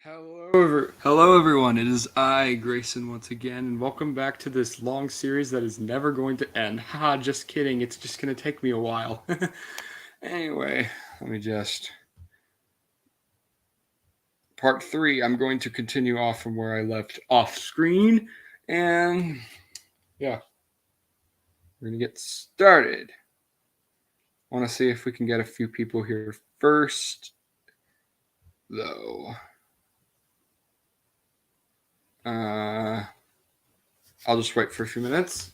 Hello everyone. It is I, Grayson, once again, and welcome back to this long series that is never going to end. Haha, just kidding. It's just going to take me a while. Anyway, let me just. Part 3, I'm going to continue off from where I left off screen, and yeah, we're going to get started. I want to see if we can get a few people here first, though. I'll just wait for a few minutes.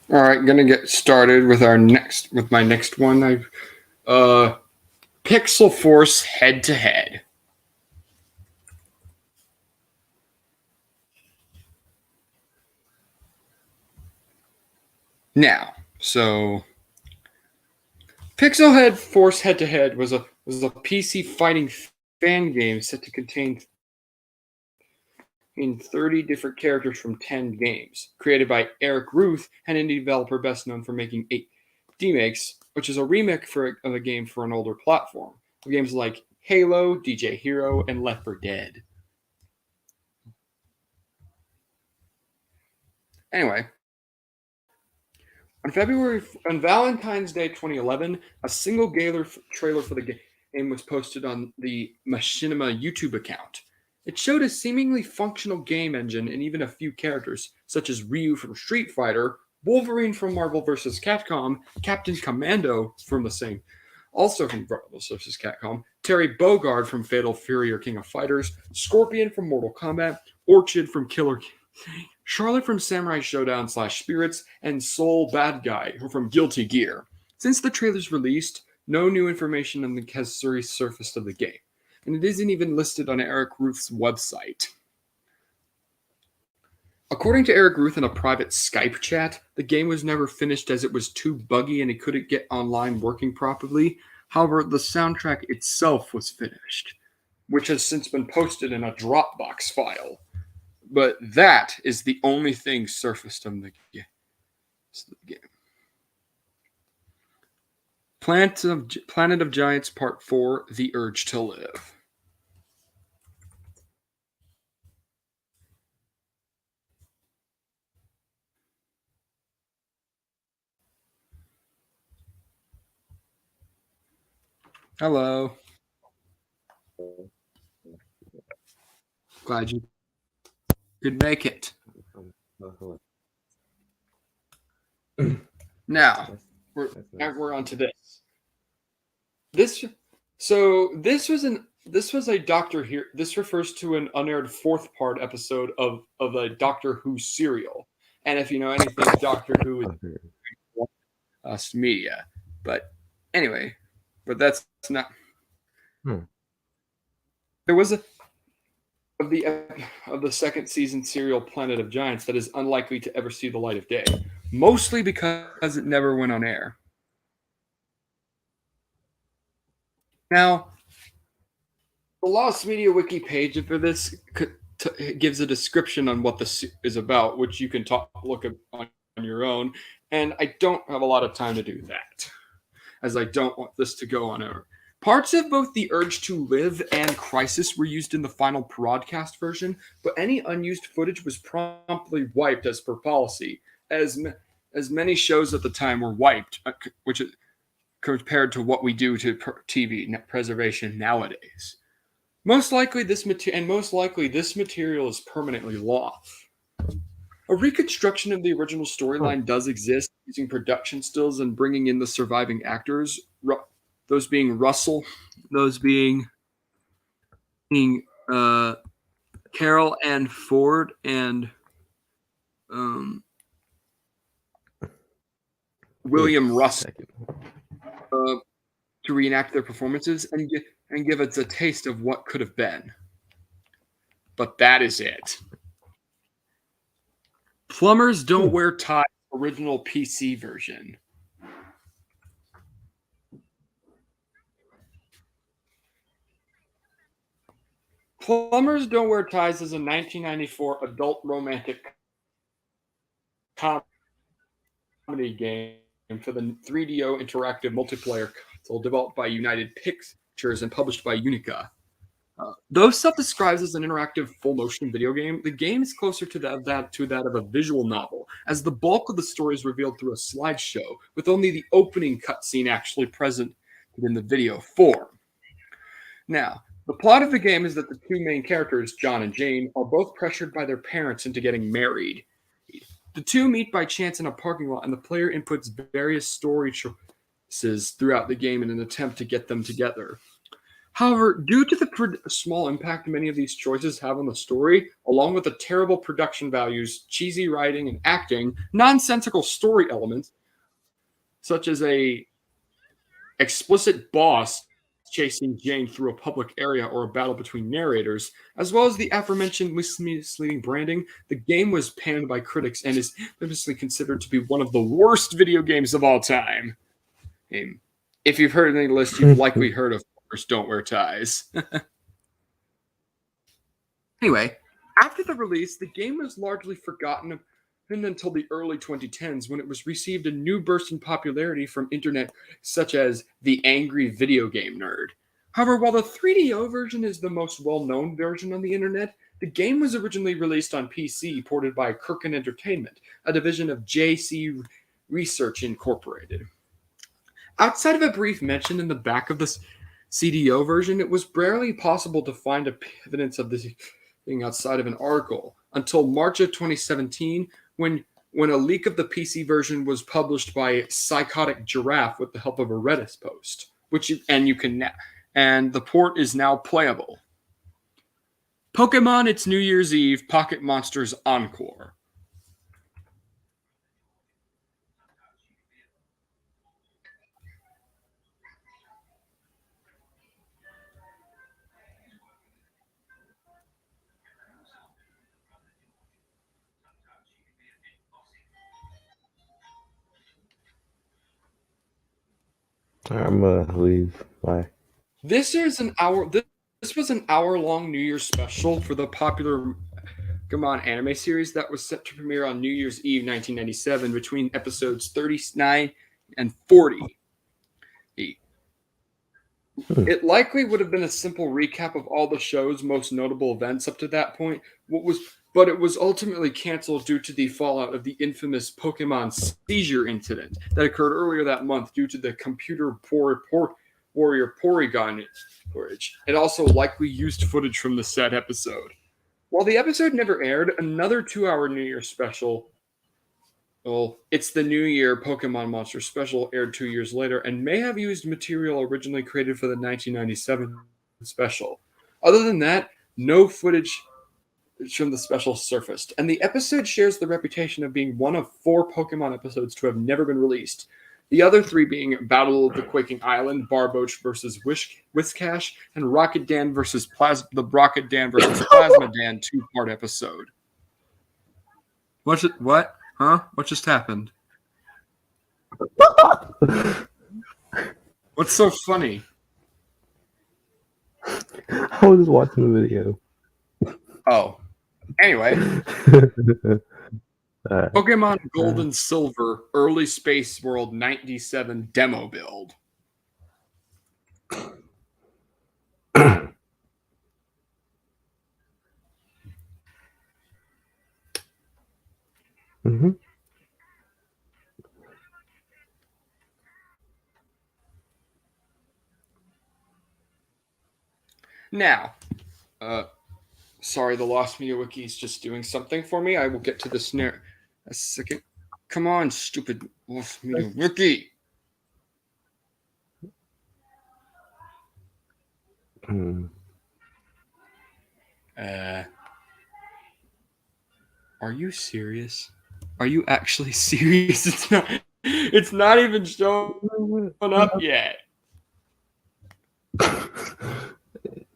All right, gonna get started with my next one. Pixel Force head to head. Now, so Pixel Head Force head to head was a PC fighting fan game set to contain 30 different characters from 10 games, created by Eric Ruth, an indie developer best known for making 8 D-Makes, which is a remake of a game for an older platform. Games like Halo, DJ Hero, and Left 4 Dead. Anyway, on Valentine's Day 2011, a single trailer for the game was posted on the Machinima YouTube account. It showed a seemingly functional game engine and even a few characters, such as Ryu from Street Fighter, Wolverine from Marvel vs. Capcom, Captain Commando from the same, also from Marvel vs. Capcom, Terry Bogard from Fatal Fury or King of Fighters, Scorpion from Mortal Kombat, Orchid from Killer Charlotte from Samurai Showdown / Spirits, and Soul Bad Guy from Guilty Gear. Since the trailer's released, no new information on the has surfaced of the game, and it isn't even listed on Eric Ruth's website. According to Eric Ruth in a private Skype chat, the game was never finished as it was too buggy and it couldn't get online working properly. However, the soundtrack itself was finished, which has since been posted in a Dropbox file. But that is the only thing surfaced on the game. Planet of Giants Part 4, The Urge to Live. Hello. Glad you could make it. Now, we're on to this. This was a Doctor here. This refers to an unaired fourth part episode of a Doctor Who serial. And if you know anything, Doctor Who is media. But anyway, but that's not. There was of the second season serial Planet of Giants that is unlikely to ever see the light of day, mostly because it never went on air. Now, the Lost Media Wiki page for this gives a description on what this is about, which you can look at on your own. And I don't have a lot of time to do that, as I don't want this to go on air. Parts of both The Urge to Live and Crisis were used in the final broadcast version, but any unused footage was promptly wiped as per policy, as many shows at the time were wiped, which is compared to what we do to TV preservation nowadays. Most likely this material is permanently lost. A reconstruction of the original storyline does exist, using production stills and bringing in the surviving actors. Those being Russell, those being Carol Ann Ford and William Russell, to reenact their performances and give us a taste of what could have been. But that is it. Plumbers Don't Wear Ties, original PC version. Plumbers Don't Wear Ties is a 1994 adult romantic comedy game for the 3DO interactive multiplayer console developed by United Pictures and published by Unica. Though self-described as an interactive full-motion video game, the game is closer to that of a visual novel, as the bulk of the story is revealed through a slideshow, with only the opening cutscene actually present in the video form. Now, the plot of the game is that the two main characters, John and Jane, are both pressured by their parents into getting married. The two meet by chance in a parking lot, and the player inputs various story choices throughout the game in an attempt to get them together. However, due to the small impact many of these choices have on the story, along with the terrible production values, cheesy writing and acting, nonsensical story elements, such as a explicit boss chasing Jane through a public area or a battle between narrators, as well as the aforementioned misleading branding, the game was panned by critics and is famously considered to be one of the worst video games of all time. If you've heard any list, you've likely heard of Plumbers Don't Wear Ties. Anyway, after the release, the game was largely forgotten until the early 2010s, when it was received a new burst in popularity from internet such as the Angry Video Game Nerd. However, while the 3DO version is the most well-known version on the internet, the game was originally released on PC, ported by Kirkin Entertainment, a division of JC Research Incorporated. Outside of a brief mention in the back of the CDO version, it was barely possible to find evidence of this thing outside of an article until March of 2017, when a leak of the PC version was published by Psychotic Giraffe with the help of a Reddit post, and the port is now playable. Pokemon It's New Year's Eve Pocket Monsters Encore. I'm gonna leave. Bye. This is an hour. This was an hour-long New Year's special for the popular Pokemon anime series that was set to premiere on New Year's Eve 1997 between episodes 39 and 40. It likely would have been a simple recap of all the show's most notable events up to that point. But it was ultimately canceled due to the fallout of the infamous Pokemon seizure incident that occurred earlier that month due to the computer warrior Porygon footage. It also likely used footage from the said episode. While the episode never aired, another 2-hour New Year special, well, It's the New Year Pokemon Monster Special, aired 2 years later and may have used material originally created for the 1997 special. Other than that, no footage from the special surfaced, and the episode shares the reputation of being one of 4 Pokemon episodes to have never been released. The other 3 being Battle of the Quaking Island, Barboach versus Whiscash, and Rocket Dan versus the Rocket Dan versus Plasma Dan 2-part episode. What? Huh? What just happened? What's so funny? I was just watching the video. Oh. Anyway. Pokemon Gold and Silver Early Space World 97 demo build. Mm-hmm. Now, sorry, the Lost Media Wiki is just doing something for me. I will get to this near a second. Come on, stupid Lost Media Wiki. Are you serious? Are you actually serious? It's not even showing up yet.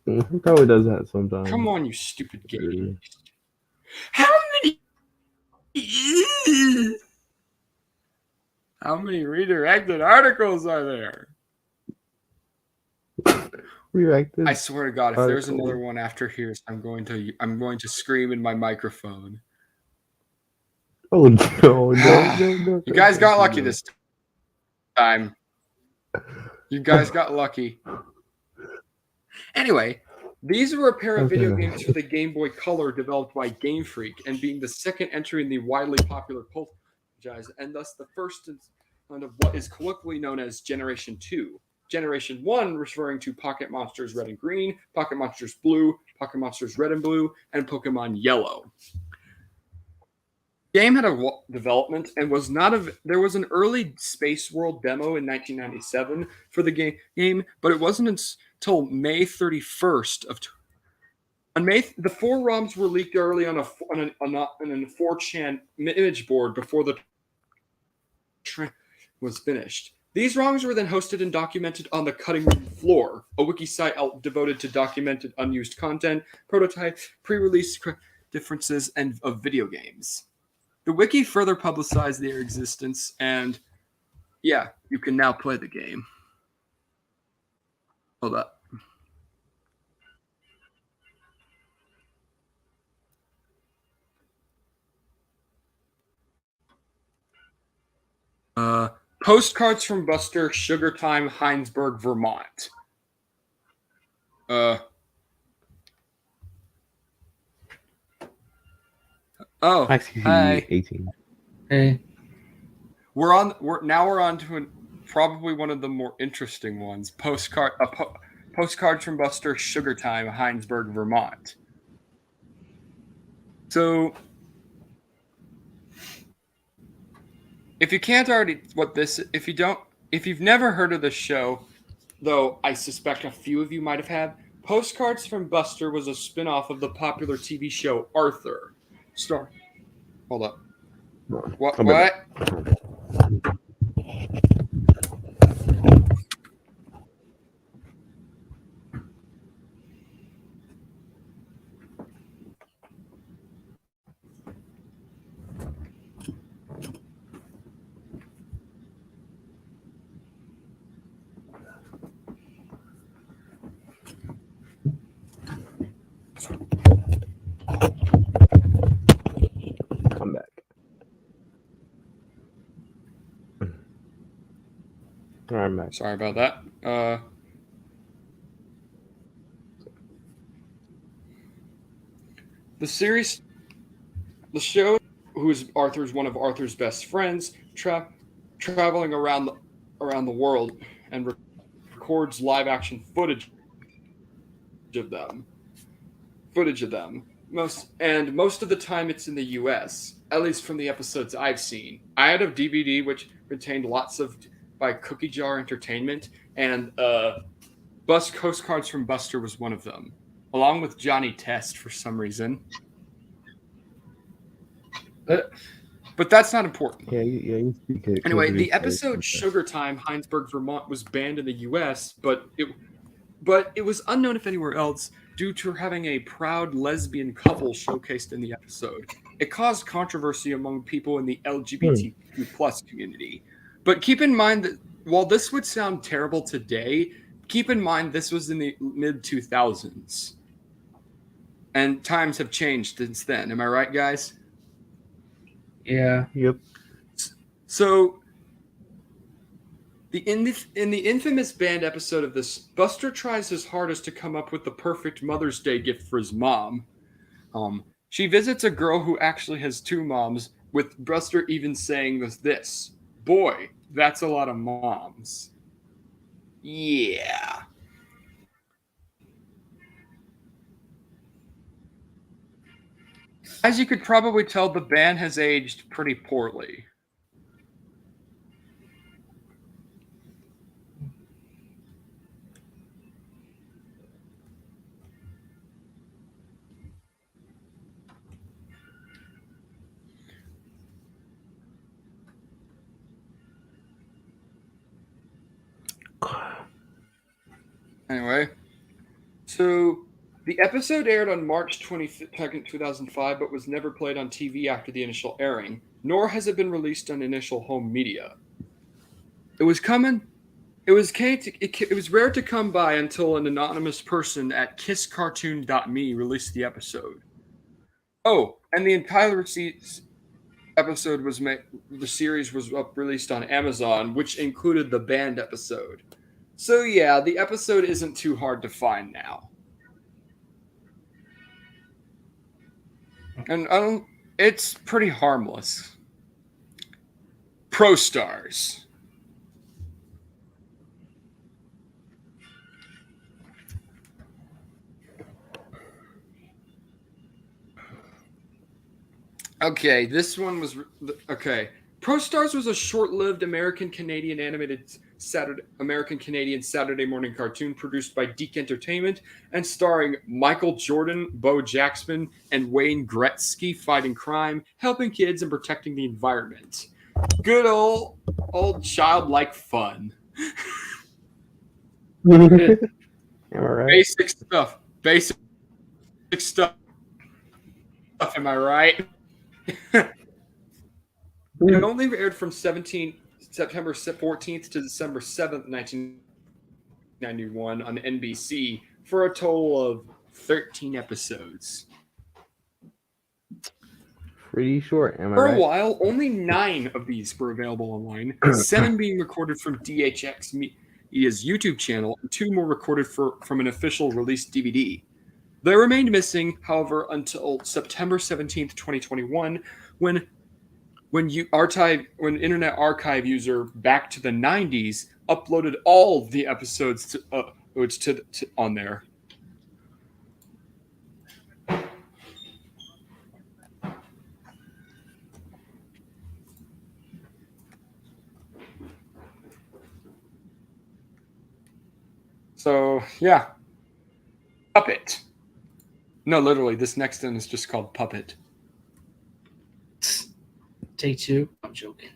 He probably does that sometimes. Come on, you stupid game. How many redirected articles are there? Redirected. I swear to God, if there's another one after here, I'm going to scream in my microphone. Oh no! You guys got lucky this time. You guys got lucky. Anyway, these were a pair of video games for the Game Boy Color developed by Game Freak, and being the second entry in the widely popular cult franchise, and thus the first of what is colloquially known as Generation 2. Generation 1 referring to Pocket Monsters Red and Green, Pocket Monsters Blue, Pocket Monsters Red and Blue, and Pokemon Yellow. The game had a development and was not there was an early Space World demo in 1997 for the game, but it wasn't until May 31st of on May the 4 ROMs were leaked early on a 4chan image board before the was finished. These ROMs were then hosted and documented on the Cutting Room Floor, a wiki site devoted to documented unused content, prototype, pre-release differences, and of video games. The wiki further publicized their existence, and yeah, you can now play the game. Hold up. Postcards from Buster, Sugar Time, Heinsberg, Vermont. Oh, hi. 18. Hey. We're on to probably one of the more interesting ones. Postcards from Buster, Sugar Time, Heinsberg, Vermont. So, if you can't already, if you've never heard of this show, though I suspect a few of you might have had, Postcards from Buster was a spin-off of the popular TV show Arthur. Star. Hold up. What? I'll be What? back. I'm back. All right, I'm back. Sorry about that. The series, the show, who is Arthur's one of Arthur's best friends, traveling around the world and records live action of them. Footage of them. Most of the time it's in the U.S. At least from the episodes I've seen. I had a DVD which contained lots of by Cookie Jar Entertainment, and Bus Postcards from Buster was one of them, along with Johnny Test for some reason. But that's not important. Yeah, you speak it. Anyway, the episode Sugar Time, Heinsberg, Vermont was banned in the U.S., but it was unknown if anywhere else due to having a proud lesbian couple showcased in the episode. It caused controversy among people in the LGBTQ plus community. But keep in mind that while this would sound terrible today, keep in mind this was in the mid 2000s. And times have changed since then. Am I right, guys? Yeah. Yep. So in the infamous banned episode of this, Buster tries his hardest to come up with the perfect Mother's Day gift for his mom. She visits a girl who actually has two moms, with Buster even saying this, "Boy, that's a lot of moms." Yeah. As you could probably tell, the band has aged pretty poorly. Anyway, so the episode aired on March 22nd, 2005, but was never played on TV after the initial airing, nor has it been released on initial home media. It was coming. It was rare to come by until an anonymous person at kisscartoon.me released the episode. Oh, and the entire episode was made. The series was released on Amazon, which included the banned episode. So yeah, the episode isn't too hard to find now. And it's pretty harmless. Pro Stars. Okay, this one was okay. Pro Stars was a short-lived American-Canadian Saturday morning cartoon produced by Deke Entertainment and starring Michael Jordan, Bo Jackson, and Wayne Gretzky fighting crime, helping kids, and protecting the environment. Good old childlike fun. Am I right? Basic stuff. Basic stuff. Am I right? It only aired from September 14th to December 7th, 1991 on NBC for a total of 13 episodes. Pretty short, am I For right? a while, only 9 of these were available online, 7 being recorded from DHX Media's YouTube channel, and 2 more recorded from an official released DVD. They remained missing, however, until September 17th, 2021, when Internet Archive user back to the 90s uploaded all the episodes on there. So yeah, Puppet. No, literally, this next one is just called Puppet. Take two. I'm joking.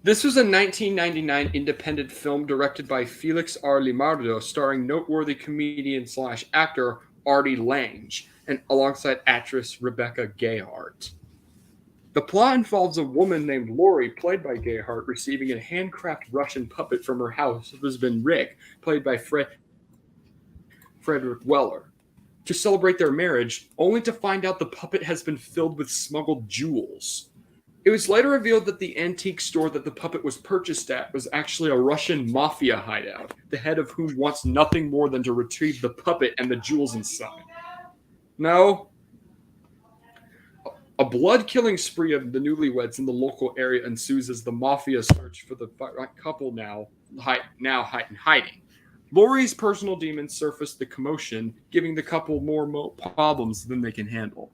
This was a 1999 independent film directed by Felix R. Limardo, starring noteworthy comedian/actor Artie Lange, and alongside actress Rebecca Gayheart. The plot involves a woman named Lori, played by Gayheart, receiving a handcrafted Russian puppet from her husband Rick, played by Frederick Weller, to celebrate their marriage, only to find out the puppet has been filled with smuggled jewels. It was later revealed that the antique store that the puppet was purchased at was actually a Russian mafia hideout, the head of whom wants nothing more than to retrieve the puppet and the jewels inside. No. A blood-killing spree of the newlyweds in the local area ensues as the mafia search for the couple now in hiding. Laurie's personal demons surface the commotion, giving the couple more problems than they can handle.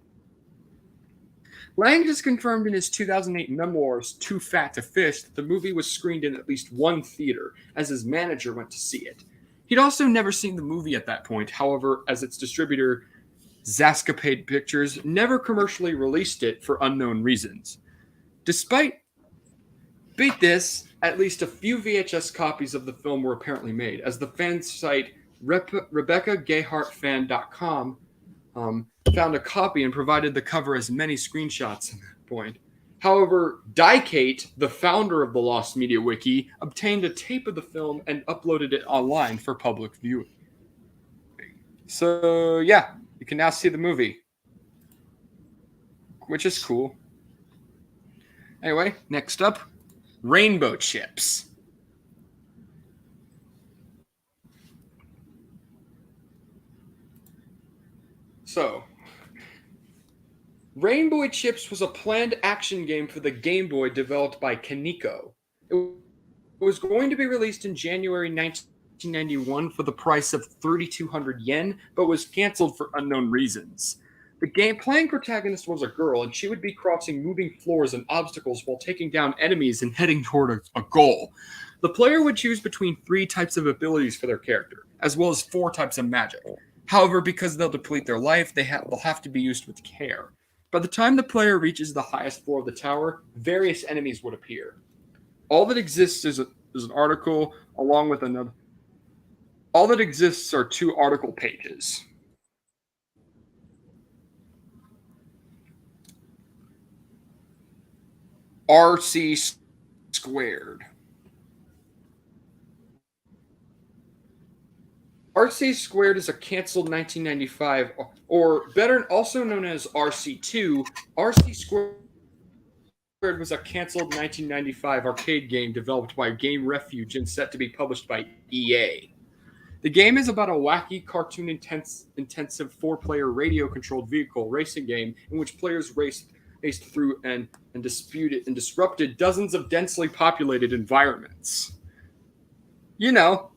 Lange has confirmed in his 2008 memoirs, Too Fat to Fish, that the movie was screened in at least one theater, as his manager went to see it. He'd also never seen the movie at that point, however, as its distributor, Zascapade Pictures, never commercially released it for unknown reasons. Despite at least a few VHS copies of the film were apparently made, as the fan site RebeccaGayhartFan.com found a copy and provided the cover as many screenshots at that point. However, Dykate, the founder of the Lost Media Wiki, obtained a tape of the film and uploaded it online for public viewing. So, yeah, you can now see the movie, which is cool. Anyway, next up, Rainbow Chips. So, Rainbow Chips was a planned action game for the Game Boy developed by Kaneko. It was going to be released in January 1991 for the price of 3,200 yen, but was canceled for unknown reasons. The game playing protagonist was a girl, and she would be crossing moving floors and obstacles while taking down enemies and heading toward a goal. The player would choose between 3 types of abilities for their character, as well as 4 types of magic. However, because they'll deplete their life, they'll have to be used with care. By the time the player reaches the highest floor of the tower, various enemies would appear. All that exists is an article along with another. All that exists are 2 article pages. RC Squared. RC Squared is a canceled 1995, or better, also known as RC2. RC Squared was a canceled 1995 arcade game developed by Game Refuge and set to be published by EA. The game is about a wacky, cartoon-intensive 4-player radio-controlled vehicle racing game in which players raced through and disrupted dozens of densely populated environments. You know,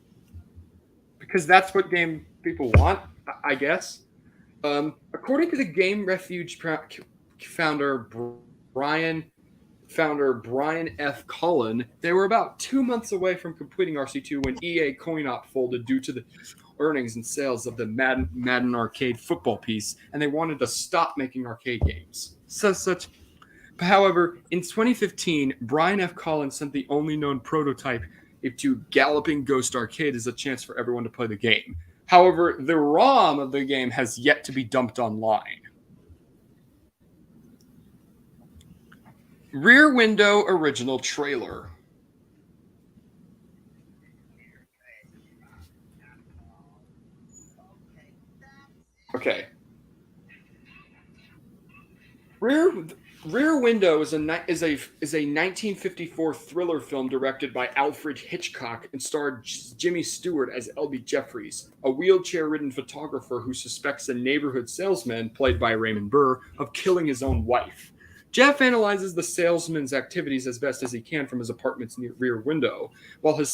because that's what game people want, I guess. According to the Game Refuge founder Brian F. Cullen, they were about 2 months away from completing RC2 when EA coin-op folded due to the earnings and sales of the Madden arcade football piece, and they wanted to stop making arcade games. However, in 2015, Brian F. Cullen sent the only known prototype to Galloping Ghost Arcade as a chance for everyone to play the game. However, the ROM of the game has yet to be dumped online. Rear Window original trailer. Okay. Rear Window is a 1954 thriller film directed by Alfred Hitchcock and starred Jimmy Stewart as L.B. Jeffries, a wheelchair-ridden photographer who suspects a neighborhood salesman, played by Raymond Burr, of killing his own wife. Jeff analyzes the salesman's activities as best as he can from his apartment's rear window, while his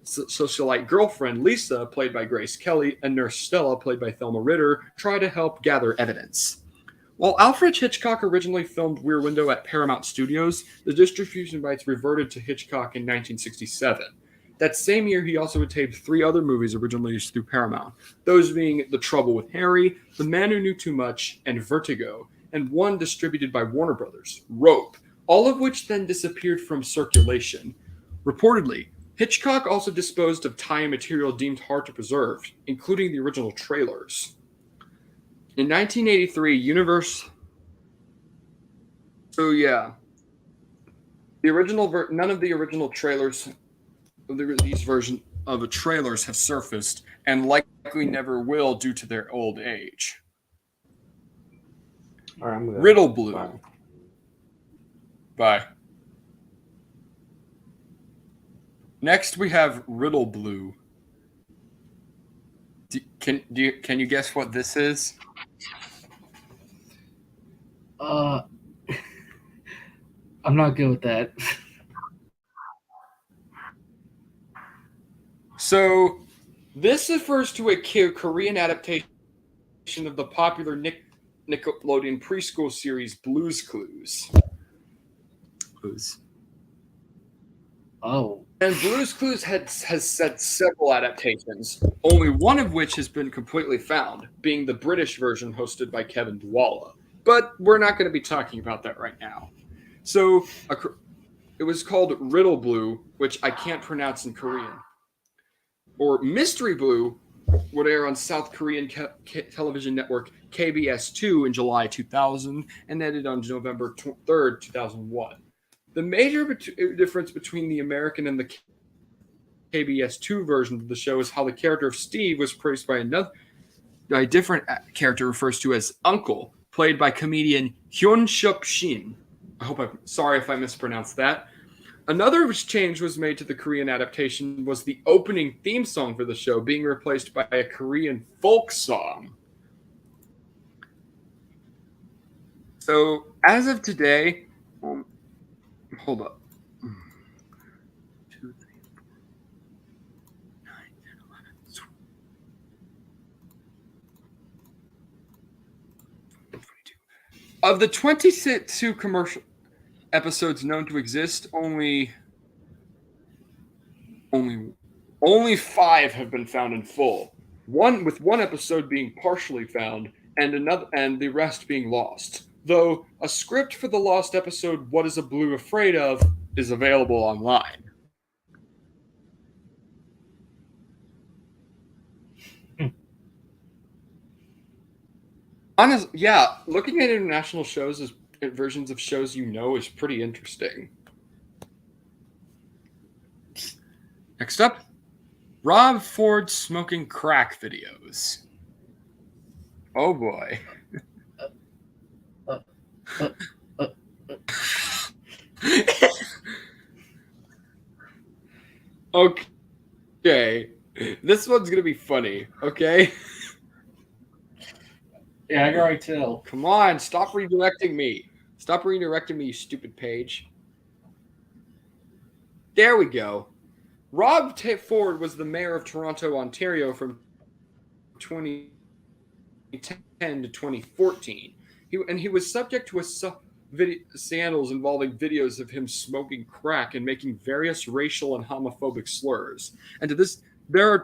socialite girlfriend, Lisa, played by Grace Kelly, and nurse Stella, played by Thelma Ritter, try to help gather evidence. While Alfred Hitchcock originally filmed Rear Window at Paramount Studios, the distribution rights reverted to Hitchcock in 1967. That same year, he also would tape 3 other movies originally released through Paramount, those being The Trouble with Harry, The Man Who Knew Too Much, and Vertigo, and one distributed by Warner Brothers, Rope, all of which then disappeared from circulation. Reportedly, Hitchcock also disposed of tie-in material deemed hard to preserve, including the original trailers. In 1983, Universal. So yeah, none of the original trailers of the release version of the trailers have surfaced, and likely never will due to their old age. All right, I'm good. Riddle Blue. Bye. Bye. Next, we have Riddle Blue. Can you guess what this is? I'm not good with that. So, this refers to a Korean adaptation of the popular Nickelodeon preschool series Blue's Clues. Oh, And Blue's Clues has had several adaptations, only one of which has been completely found, being the British version hosted by Kevin Dwala. But we're not going to be talking about that right now. So, it was called Riddle Blue, which I can't pronounce in Korean. Or Mystery Blue would air on South Korean television network KBS2 in July 2000 and ended on November 3rd, 2001. The major difference between the American and the KBS2 version of the show is how the character of Steve was praised by a different character refers to as Uncle, played by comedian Hyun Suk Shin. I'm sorry if I mispronounced that. Another change was made to the Korean adaptation was the opening theme song for the show being replaced by a Korean folk song. So, as of today, hold up. 2, 3, 4, 9, 10, 11, 12, 22. Of the 22 commercial episodes known to exist, only 5 have been found in full. One episode being partially found and the rest being lost. Though a script for the lost episode What is a Blue Afraid of is available online. Yeah, looking at international shows as versions of shows you know is pretty interesting. Next up, Rob Ford smoking crack videos. Oh boy. Okay. This one's gonna be funny, okay? yeah, I can already tell. Come on, stop redirecting me. Stop redirecting me, you stupid page. There we go. Rob Ford was the mayor of Toronto, Ontario from 2010 to 2014. He was subject to scandals involving videos of him smoking crack and making various racial and homophobic slurs. And to this day,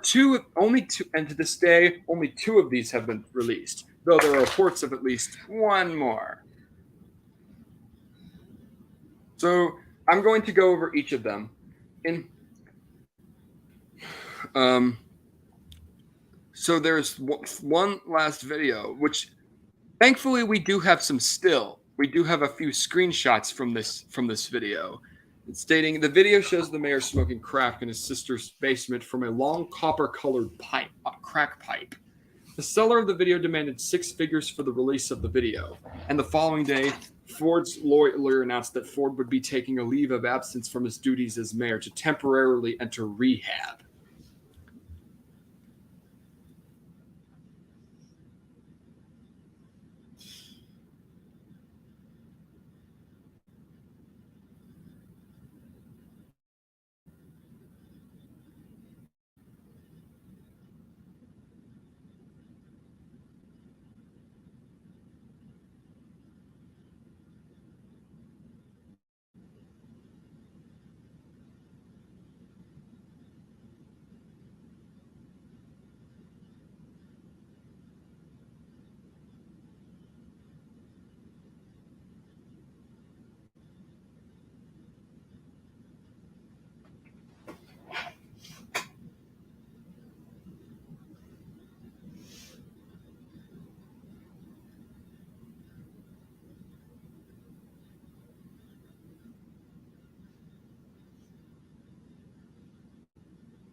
only 2 of these have been released, though there are reports of at least 1 more. So I'm going to go over each of them. So there's one last video, which thankfully we do have some still. We do have a few screenshots from this video. It's stating the video shows the mayor smoking crack in his sister's basement from a long copper-colored crack pipe. The seller of the video demanded 6 figures for the release of the video, and the following day, Ford's lawyer announced that Ford would be taking a leave of absence from his duties as mayor to temporarily enter rehab.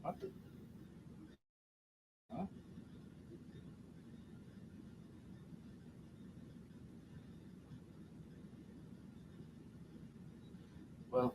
What the? Huh? Well,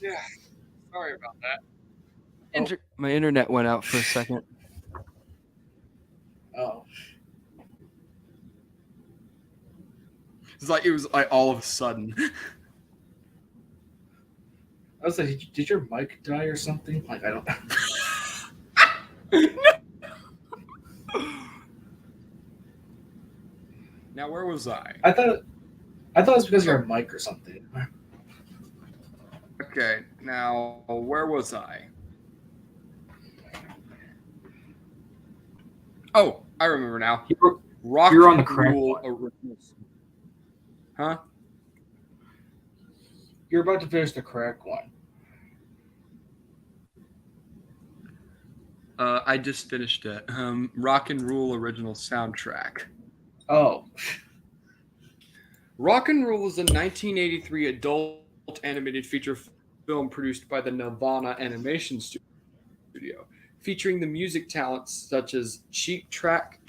Yeah, sorry about that. Oh. My internet went out for a second. oh, It was like all of a sudden. I was like, did your mic die or something? Like, I don't. Now, where was I? I thought it was because of your mic or something. Okay, now where was I? Oh, I remember now. Rock You're on the and correct Roll one. Originals. Huh? You're about to finish the correct one. I just finished it. Rock and Roll Original Soundtrack. Oh, Rock and Roll is a 1983 adult animated feature film produced by the Nirvana Animation Studio, featuring the music talents such as Cheap Trick,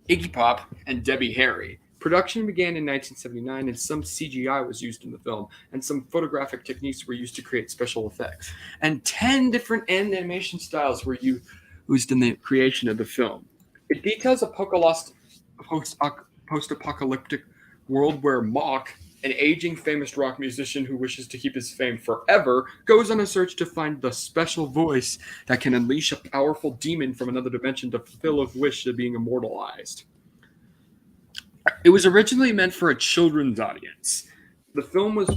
Iggy Pop, and Debbie Harry. Production began in 1979, and some CGI was used in the film, and some photographic techniques were used to create special effects. And 10 different animation styles were used in the creation of the film. It details a post-apocalyptic world where Mock, an aging famous rock musician who wishes to keep his fame forever, goes on a search to find the special voice that can unleash a powerful demon from another dimension to fulfill a wish of being immortalized. It was originally meant for a children's audience. The film was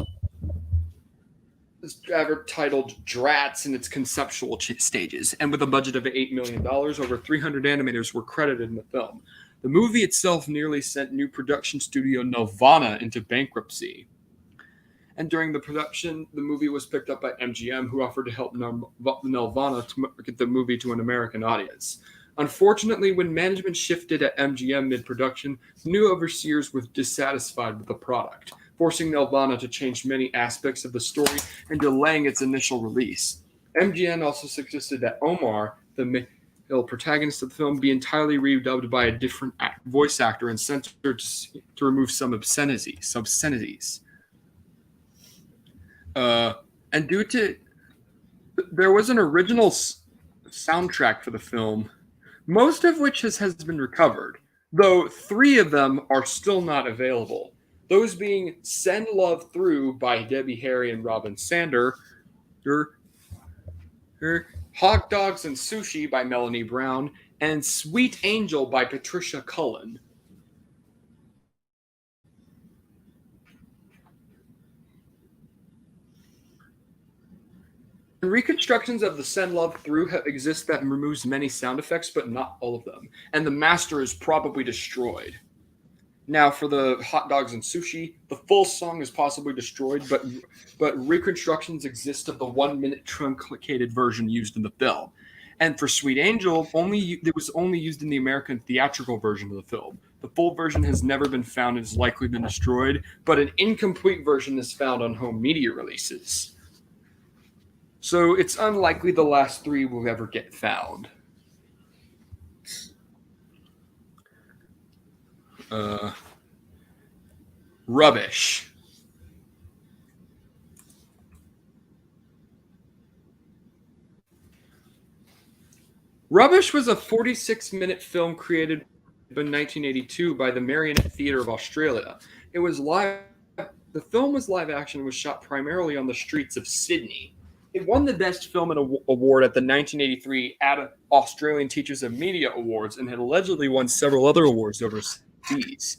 ever titled Drats in its conceptual stages, and with a budget of $8 million, over 300 animators were credited in the film. The movie itself nearly sent new production studio Nelvana into bankruptcy. And during the production, the movie was picked up by MGM, who offered to help Nelvana to market the movie to an American audience. Unfortunately, when management shifted at MGM mid-production, new overseers were dissatisfied with the product, forcing Nelvana to change many aspects of the story and delaying its initial release. MGM also suggested that Omar, the male protagonist of the film, be entirely redubbed by a different voice actor and censored to remove some obscenities. And due to there was an original soundtrack for the film, most of which has been recovered, though 3 of them are still not available. Those being Send Love Through by Debbie Harry and Robin Sander, Hot Dogs and Sushi by Melanie Brown, and Sweet Angel by Patricia Cullen. Reconstructions of the Send Love Through exist that removes many sound effects, but not all of them. And the master is probably destroyed. Now, for the Hot Dogs and Sushi, the full song is possibly destroyed, but reconstructions exist of the 1 minute truncated version used in the film. And for Sweet Angel, it was only used in the American theatrical version of the film. The full version has never been found and has likely been destroyed, but an incomplete version is found on home media releases. So it's unlikely the last three will ever get found. Rubbish. Rubbish was a 46-minute film created in 1982 by the Marionette Theatre of Australia. It was live. The film was live action and was shot primarily on the streets of Sydney. It won the Best Film Award at the 1983 Australian Teachers of Media Awards and had allegedly won several other awards overseas.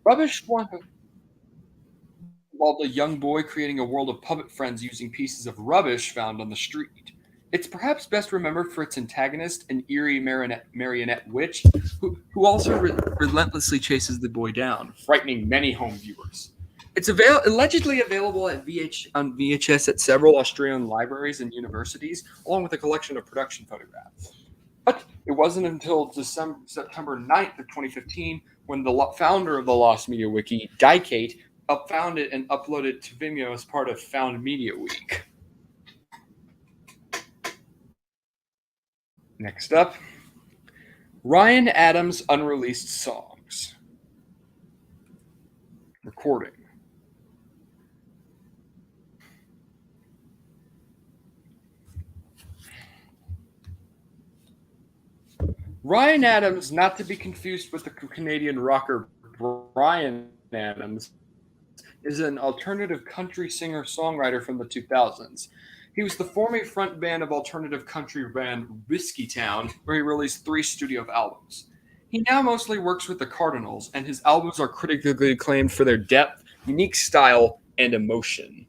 Rubbish won while the young boy creating a world of puppet friends using pieces of rubbish found on the street. It's perhaps best remembered for its antagonist, an eerie marionette witch, who also relentlessly chases the boy down, frightening many home viewers. It's allegedly available on VHS at several Australian libraries and universities, along with a collection of production photographs. But it wasn't until September 9th of 2015 when the founder of the Lost Media Wiki, Dykate, found it and uploaded it to Vimeo as part of Found Media Week. Next up, Ryan Adams' unreleased songs. Recording. Ryan Adams, not to be confused with the Canadian rocker Bryan Adams, is an alternative country singer-songwriter from the 2000s. He was the former frontman of alternative country band Whiskey Town, where he released 3 studio albums. He now mostly works with the Cardinals, and his albums are critically acclaimed for their depth, unique style, and emotion.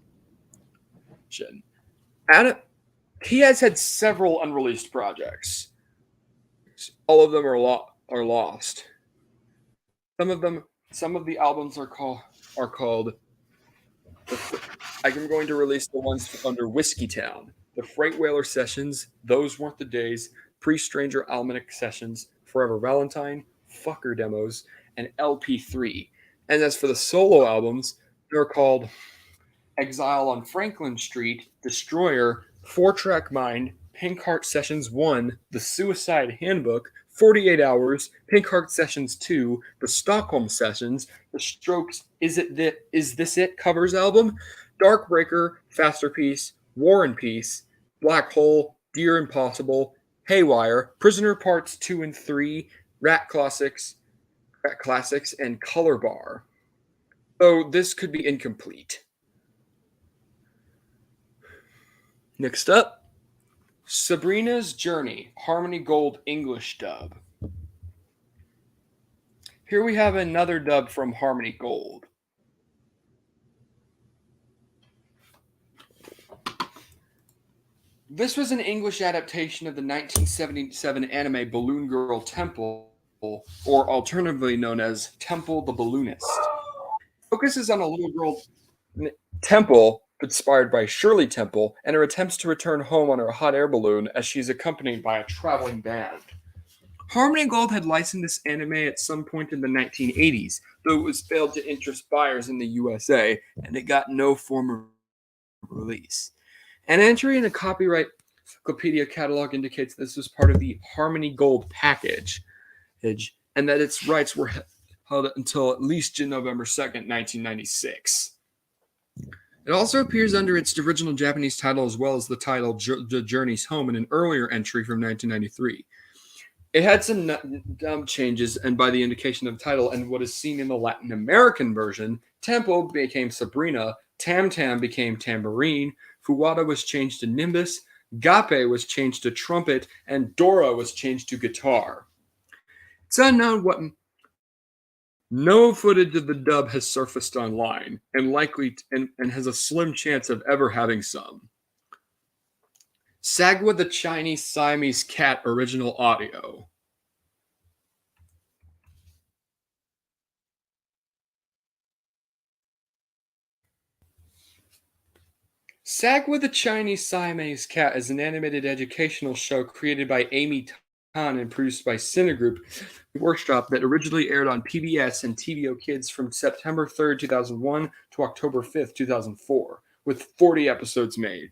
He has had several unreleased projects. All of them are lost. Some of the albums are called. I'm going to release the ones under Whiskey Town, the Freight Whaler Sessions, Those Weren't the Days, Pre-Stranger Almanac Sessions, Forever Valentine, Fucker Demos, and LP3. And as for the solo albums, they're called Exile on Franklin Street, Destroyer, 4-Track Mind, Pink Heart Sessions 1, The Suicide Handbook, 48 Hours, Pink Heart Sessions 2, The Stockholm Sessions, The Strokes, Is This It covers album, Darkbreaker, Faster Peace, War and Peace, Black Hole, Dear Impossible, Haywire, Prisoner Parts 2 and 3, Rat Classics, and Color Bar. So this could be incomplete. Next up, Sabrina's Journey, Harmony Gold English dub. Here we have another dub from Harmony Gold. This was an English adaptation of the 1977 anime Balloon Girl Temple, or alternatively known as Temple the Balloonist. Focuses on a little girl, Temple, inspired by Shirley Temple, and her attempts to return home on her hot air balloon as she's accompanied by a traveling band. Harmony Gold had licensed this anime at some point in the 1980s, though it was failed to interest buyers in the USA, and it got no form of release. An entry in the copyright Wikipedia catalog indicates this was part of the Harmony Gold package, and that its rights were held until at least November 2nd, 1996. It also appears under its original Japanese title as well as the title The Journey's Home in an earlier entry from 1993. It had some dumb changes, and by the indication of the title and what is seen in the Latin American version, Temple became Sabrina, Tam Tam became Tambourine, Fuwada was changed to Nimbus, Gape was changed to trumpet, and Dora was changed to guitar. It's unknown what no footage of the dub has surfaced online, and likely and has a slim chance of ever having some. Sagwa the Chinese Siamese Cat original audio. Sagwa the Chinese Siamese Cat is an animated educational show created by Amy Tan and produced by Cinegroup Workshop that originally aired on PBS and TVO Kids from September 3rd, 2001 to October 5th, 2004, with 40 episodes made.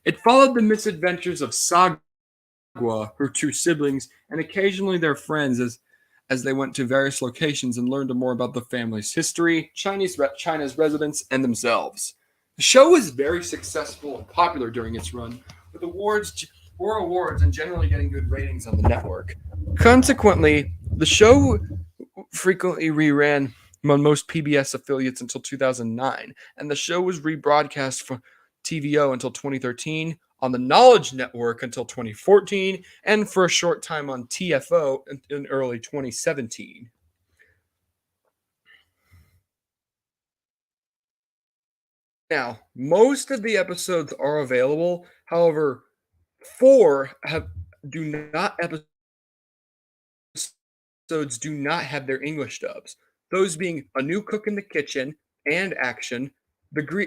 It followed the misadventures of Sagwa, her two siblings, and occasionally their friends as they went to various locations and learned more about the family's history, China's residents, and themselves. The show was very successful and popular during its run, with awards and generally getting good ratings on the network. Consequently, the show frequently reran on most PBS affiliates until 2009, and the show was rebroadcast for TVO until 2013, on the Knowledge Network until 2014, and for a short time on TFO in early 2017. Now, most of the episodes are available. However, four do not episodes do not have their English dubs. Those being A New Cook in the Kitchen and Action,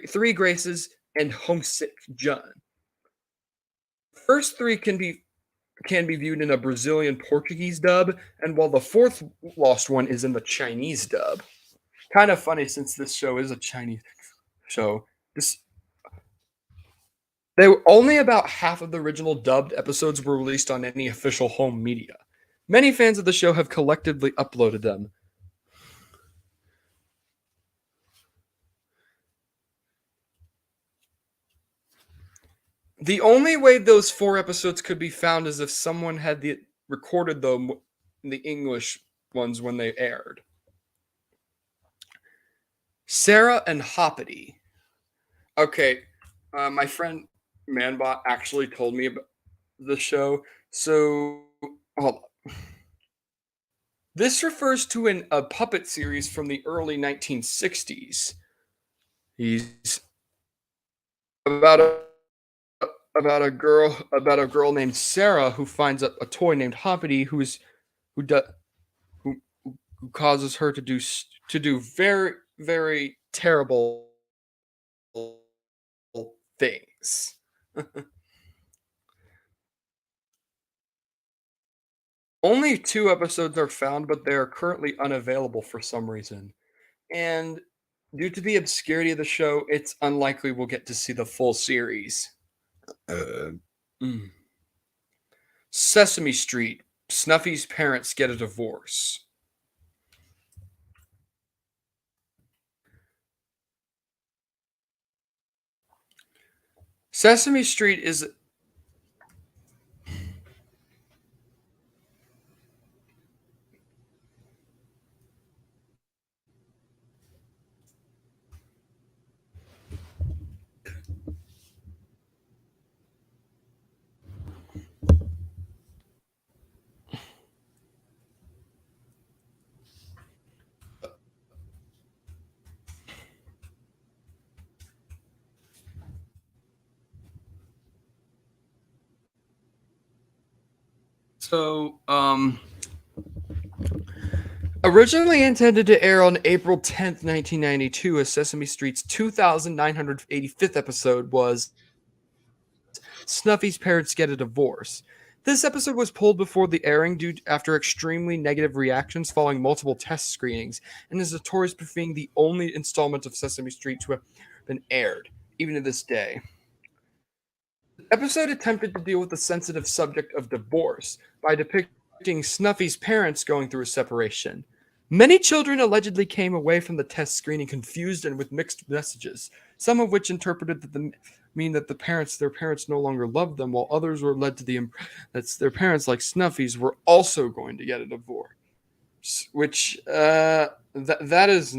Three Graces, and Homesick John. First three can be viewed in a Brazilian Portuguese dub, and while the fourth lost one is in the Chinese dub. Kind of funny since this show is a Chinese show. Only about half of the original dubbed episodes were released on any official home media. Many fans of the show have collectively uploaded them. The only way those four episodes could be found is if someone had recorded them, the English ones, when they aired. Sarah and Hoppity. Okay, my friend Manbot actually told me about the show. So, hold on. This refers to a puppet series from the early 1960s. He's about a girl named Sarah who finds a toy named Hoppity who causes her to do very, very terrible things. Only 2 episodes are found, but they are currently unavailable for some reason. And due to the obscurity of the show, it's unlikely we'll get to see the full series. Sesame Street. Snuffy's parents get a divorce. Sesame Street is originally intended to air on April 10th, 1992, as Sesame Street's 2,985th episode was Snuffy's parents get a divorce. This episode was pulled before the airing after extremely negative reactions following multiple test screenings, and is notorious for being the only installment of Sesame Street to have been aired, even to this day. The episode attempted to deal with the sensitive subject of divorce by depicting Snuffy's parents going through a separation. Many children allegedly came away from the test screening confused and with mixed messages, some of which interpreted that their parents no longer loved them, while others were led to the impression that their parents, like Snuffy's, were also going to get a divorce. Which that is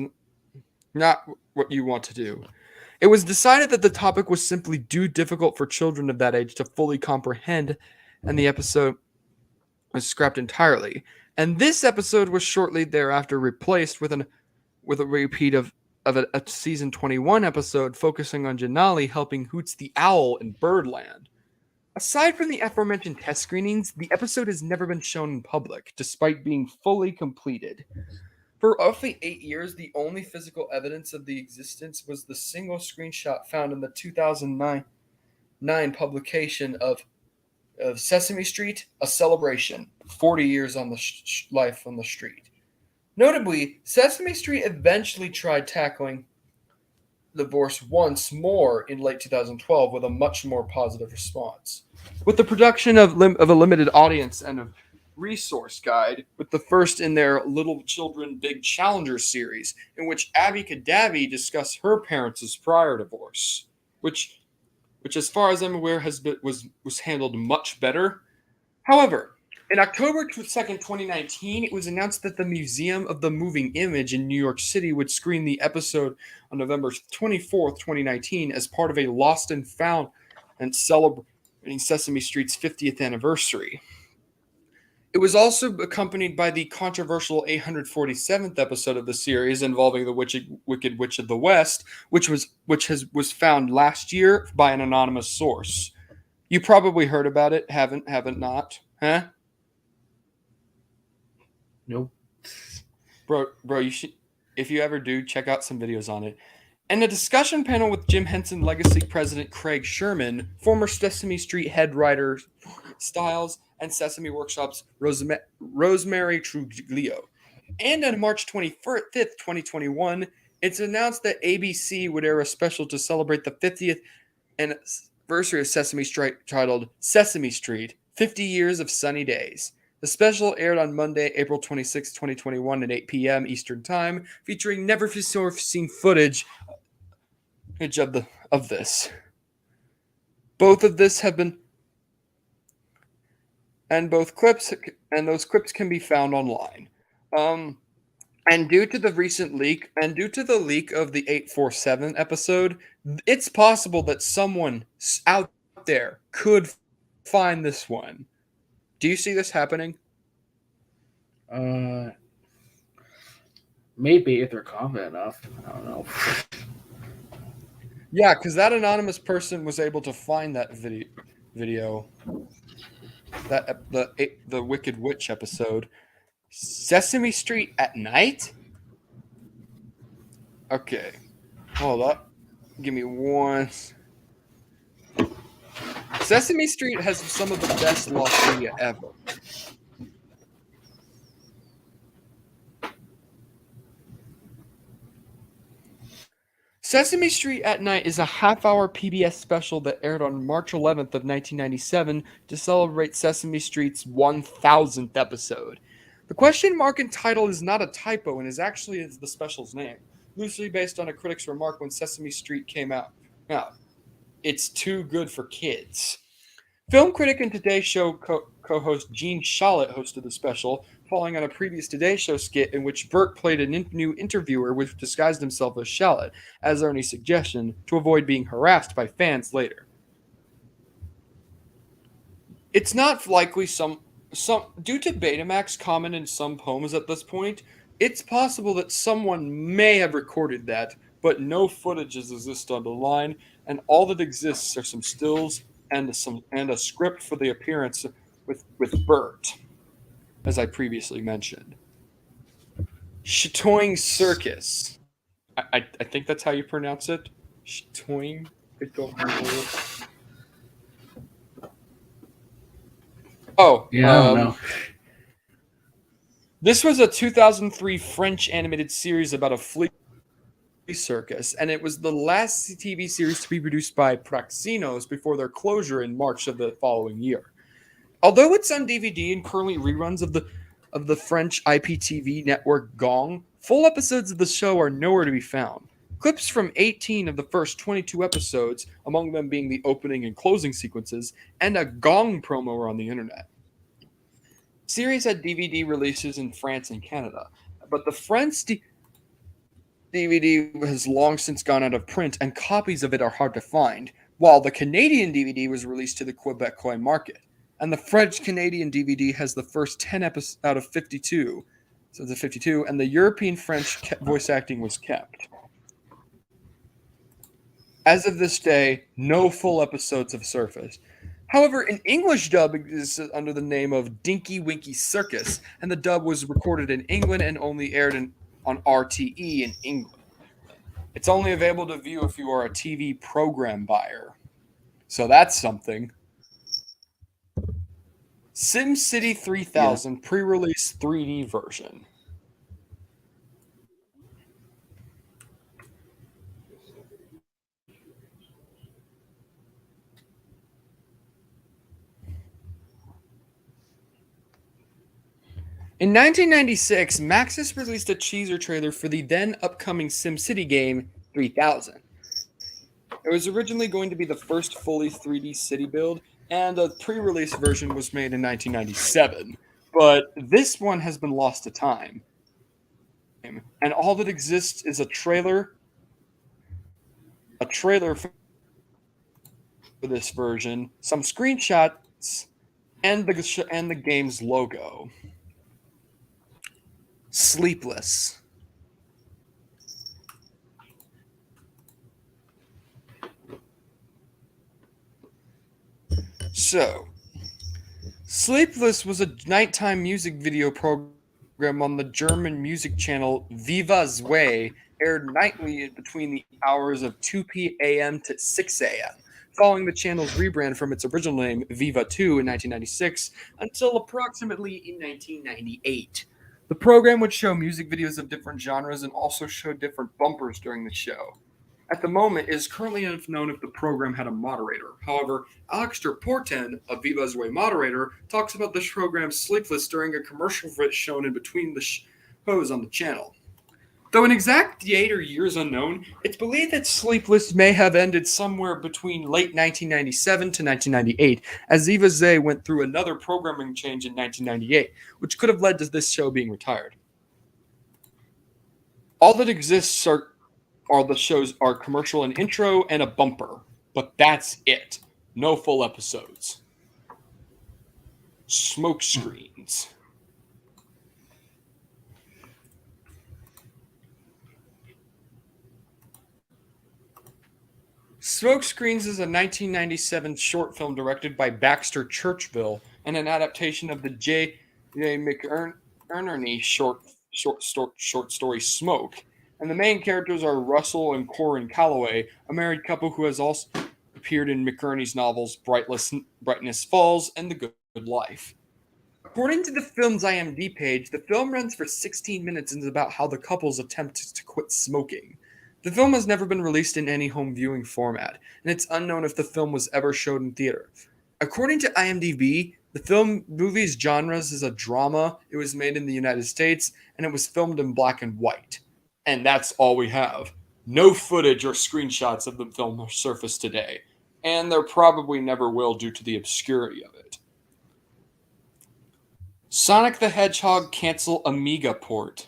not what you want to do. It was decided that the topic was simply too difficult for children of that age to fully comprehend, and the episode was scrapped entirely. And this episode was shortly thereafter replaced with a repeat of a season 21 episode focusing on Janali helping Hoots the Owl in Birdland. Aside from the aforementioned test screenings, the episode has never been shown in public, despite being fully completed. For roughly 8 years, the only physical evidence of the existence was the single screenshot found in the 2009 publication of Sesame Street, A Celebration, 40 Years on the Life on the Street. Notably, Sesame Street eventually tried tackling divorce once more in late 2012 with a much more positive response. With the production of a limited audience and a resource guide, with the first in their Little Children Big Challenger series, in which Abby Cadavi discussed her parents' prior divorce, which as far as I'm aware was handled much better. However, in October 2nd, 2019, it was announced that the Museum of the Moving Image in New York City would screen the episode on November 24th, 2019, as part of a Lost and Found and celebrating Sesame Street's 50th anniversary. It was also accompanied by the controversial 847th episode of the series involving the Wicked Witch of the West, which was found last year by an anonymous source. You probably heard about it, haven't not? Huh? Nope. Bro, you should, if you ever do, check out some videos on it. And a discussion panel with Jim Henson Legacy president Craig Sherman, former Sesame Street head writer Styles, and Sesame Workshop's Rosemary Truglio. And on March 25th, 2021, it's announced that ABC would air a special to celebrate the 50th anniversary of Sesame Street titled Sesame Street, 50 Years of Sunny Days. The special aired on Monday, April 26, 2021 at 8 p.m. Eastern Time, featuring never-before-seen footage of this. Both of this have been and those clips can be found online. And due to the recent leak, and due to the leak of the 847 episode, it's possible that someone out there could find this one. Do you see this happening? Maybe if they're confident enough. I don't know. Yeah, because that anonymous person was able to find that video. That the Wicked Witch episode. Sesame Street at night? Okay. Hold up. Give me one. Sesame Street has some of the best lost media ever. Sesame Street at Night is a half-hour PBS special that aired on March 11th of 1997 to celebrate Sesame Street's 1000th episode. The question mark in title is not a typo and is actually the special's name, loosely based on a critic's remark when Sesame Street came out. Now, it's too good for kids. Film critic and Today Show co-host Gene Shalit hosted the special, following on a previous Today Show skit in which Burt played a new interviewer which disguised himself as Shalit, as Ernie's suggestion, to avoid being harassed by fans later. It's not likely some due to Betamax comment in some poems at this point, it's possible that someone may have recorded that, but no footages exist on the line, and all that exists are some stills and a script for the appearance with Bert, as I previously mentioned. Shitoing Circus. I think that's how you pronounce it. Shitoing. I don't know. Oh, yeah, I don't know. This was a 2003 French animated series about a flea circus, and it was the last TV series to be produced by Praxinos before their closure in March of the following year. Although it's on DVD and currently reruns of the French IPTV network Gong, full episodes of the show are nowhere to be found. Clips from 18 of the first 22 episodes, among them being the opening and closing sequences, and a Gong promo are on the internet. The series had DVD releases in France and Canada, but the French DVD has long since gone out of print, and copies of it are hard to find, while the Canadian DVD was released to the Quebecois market. And the French Canadian DVD has the first 10 episodes out of 52. So the 52, and the European French voice acting was kept. As of this day, no full episodes have surfaced. However, an English dub exists under the name of Dinky Winky Circus, and the dub was recorded in England and only aired on RTE in England. It's only available to view if you are a TV program buyer. So that's something. SimCity 3000 pre-release 3D version. In 1996, Maxis released a teaser trailer for the then upcoming SimCity game 3000. It was originally going to be the first fully 3D city build, and a pre-release version was made in 1997. But this one has been lost to time. And all that exists is a trailer for this version, some screenshots, and the game's logo. Sleepless. So, Sleepless was a nighttime music video program on the German music channel Viva Zwei, aired nightly between the hours of 2 p.m. to 6 a.m., following the channel's rebrand from its original name Viva 2 in 1996 until approximately in 1998. The program would show music videos of different genres and also show different bumpers during the show. At the moment, it is currently unknown if the program had a moderator. However, Alex Porten, a Viva's Way moderator, talks about this program Sleepless during a commercial for it shown in between the shows on the channel. Though an exact date or year is unknown, it's believed that Sleepless may have ended somewhere between late 1997 to 1998, as Viva Zay went through another programming change in 1998, which could have led to this show being retired. All that exists are the shows are commercial and intro and a bumper, but that's it. No full episodes. Smoke screens. Smoke Screens is a 1997 short film directed by Baxter Churchville and an adaptation of the J. McInerney short story Smoke. And the main characters are Russell and Corin Calloway, a married couple who has also appeared in McInerney's novels Brightness Falls and The Good Life. According to the film's IMDb page, the film runs for 16 minutes and is about how the couples attempt to quit smoking. The film has never been released in any home viewing format, and it's unknown if the film was ever showed in theater. According to IMDb, the movie's genres is a drama. It was made in the United States, and it was filmed in black and white. And that's all we have. No footage or screenshots of the film are surfaced today, and there probably never will due to the obscurity of it. Sonic the Hedgehog cancel Amiga port.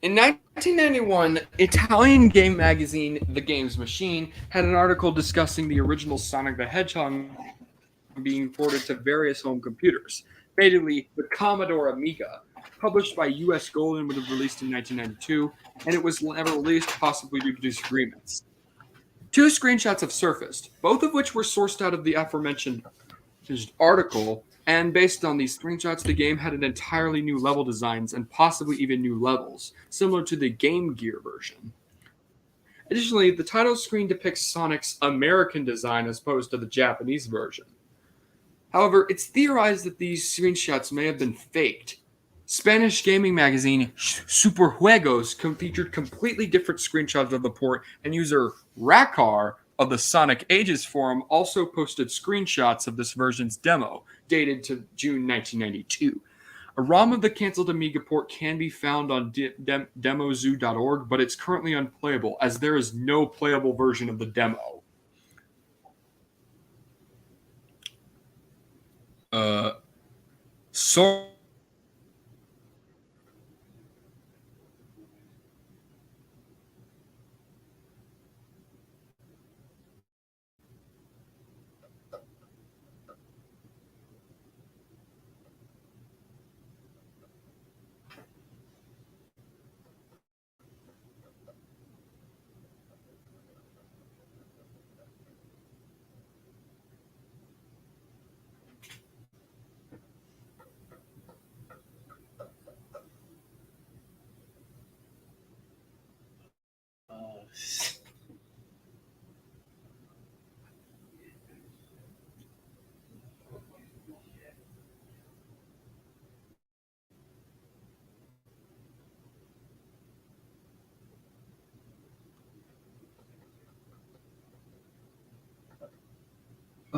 In 1991, Italian game magazine The Games Machine had an article discussing the original Sonic the Hedgehog being ported to various home computers, basically the Commodore Amiga, published by U.S. Gold and would have released in 1992, and it was never released, possibly due to disagreements. Two screenshots have surfaced, both of which were sourced out of the aforementioned article, and based on these screenshots, the game had an entirely new level designs and possibly even new levels, similar to the Game Gear version. Additionally, the title screen depicts Sonic's American design as opposed to the Japanese version. However, it's theorized that these screenshots may have been faked. Spanish gaming magazine Superjuegos featured completely different screenshots of the port, and user Rakar of the Sonic Ages forum also posted screenshots of this version's demo, dated to June 1992. A ROM of the canceled Amiga port can be found on demozoo.org, but it's currently unplayable as there is no playable version of the demo. So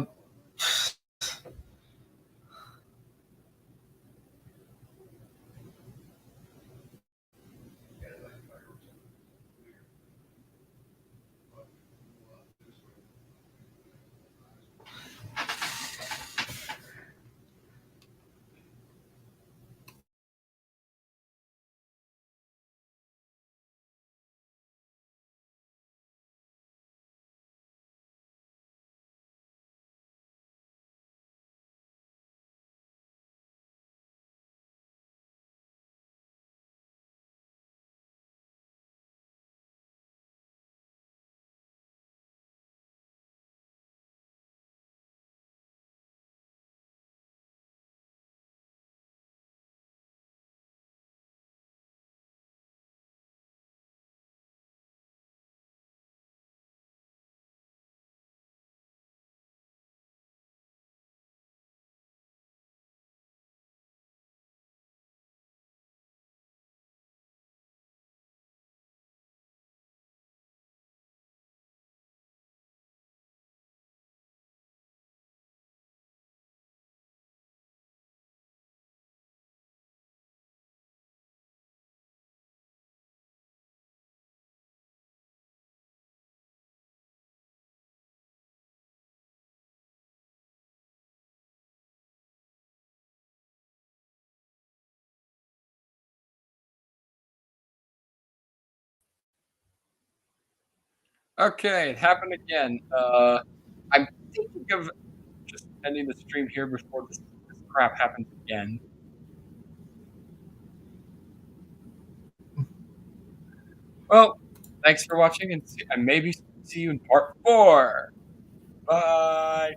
Uh, okay, it happened again. I'm thinking of just ending the stream here before this crap happens again. Well, thanks for watching, and maybe see you in part 4. Bye.